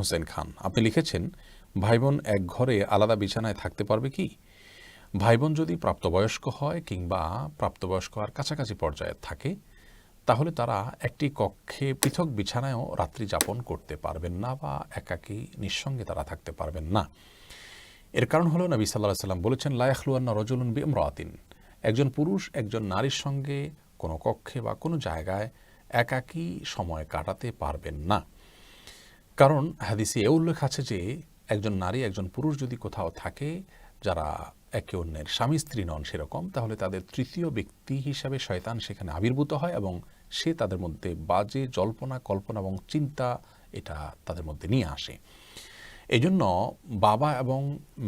হোসেন খান, আপনি লিখেছেন, ভাই বোন এক ঘরে আলাদা বিছানায় থাকতে পারবে কি? ভাই বোন যদি প্রাপ্তবয়স্ক হয় কিংবা প্রাপ্তবয়স্ক আর কাছাকাছি পর্যায়ে থাকে, তাহলে তারা একটি কক্ষে পৃথক বিছানায়ও রাত্রি যাপন করতে পারবেন না বা একাকী নিঃসঙ্গে তারা থাকতে পারবেন না। এর কারণ হলো নবী সাল্লাল্লাহু আলাইহি ওয়াসাল্লাম বলেছেন, লা ইয়াখলুয়ান্না রাজুলুন বিইমরাতিন, একজন পুরুষ একজন নারীর সঙ্গে কোনো কক্ষে বা কোনো জায়গায় একাকী সময় কাটাতে পারবেন না। কারণ হাদিসে এ উল্লেখ আছে যে একজন নারী একজন পুরুষ যদি কোথাও থাকে যারা একে অন্যের স্বামী স্ত্রী নন সেরকম, তাহলে তাদের তৃতীয় ব্যক্তি হিসাবে শয়তান সেখানে আবির্ভূত হয় এবং সে তাদের মধ্যে বাজে জল্পনা কল্পনা এবং চিন্তা এটা তাদের মধ্যে নিয়ে আসে। এই জন্য বাবা এবং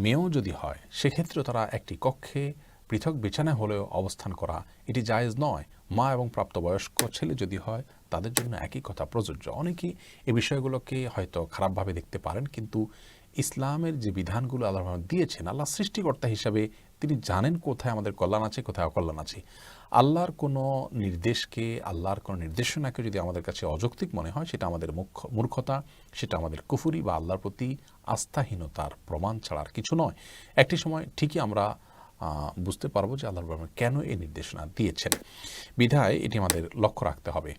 মেয়েও যদি হয় সেক্ষেত্রেও তারা একটি কক্ষে পৃথক বিছানায় হলেও অবস্থান করা এটি জায়েজ নয়। মা এবং প্রাপ্তবয়স্ক ছেলে যদি হয় তাদের জন্য একই কথা প্রযোজ্য। অনেকেই এই বিষয়গুলোকে হয়তো খারাপভাবে দেখতে পারেন, কিন্তু ইসলামের যে বিধানগুলো আল্লাহ দিয়েছেন, আল্লাহ সৃষ্টিকর্তা হিসাবে তিনি জানেন কোথায় আমাদের কল্যাণ আছে কোথায় অকল্যাণ আছে। আল্লাহর কোনো নির্দেশকে, আল্লাহর কোনো নির্দেশনাকে যদি আমাদের কাছে অযৌক্তিক মনে হয় সেটা আমাদের মূর্খতা, সেটা আমাদের কুফরি বা আল্লাহর প্রতি আস্থাহীনতার প্রমাণ ছাড়া আর কিছু নয়। একটি সময় ঠিকই আমরা বুঝতে পারবো যে আল্লাহর ব্যাপারে কেন এই নির্দেশনা দিয়েছেন। বিধায় এটি আমাদের লক্ষ্য রাখতে হবে।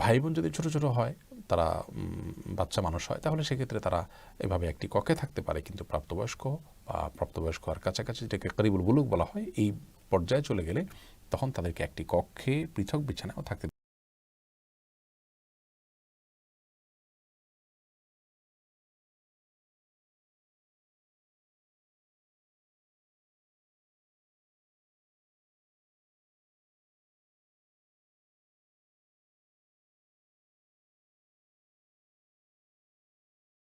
ভাই বোন যদি ছোট ছোট হয়, তারা বাচ্চা মানুষ হয়, তাহলে সেক্ষেত্রে তারা এভাবে একটি কক্ষে থাকতে পারে, কিন্তু প্রাপ্তবয়স্ক বা প্রাপ্তবয়স্ক আর কাছাকাছি যেটাকে করিবুল বুলুগ বলা হয়, এই পর্যায়ে চলে গেলে তখন তাদেরকে একটি কক্ষে পৃথক বিছানায়ও থাকতে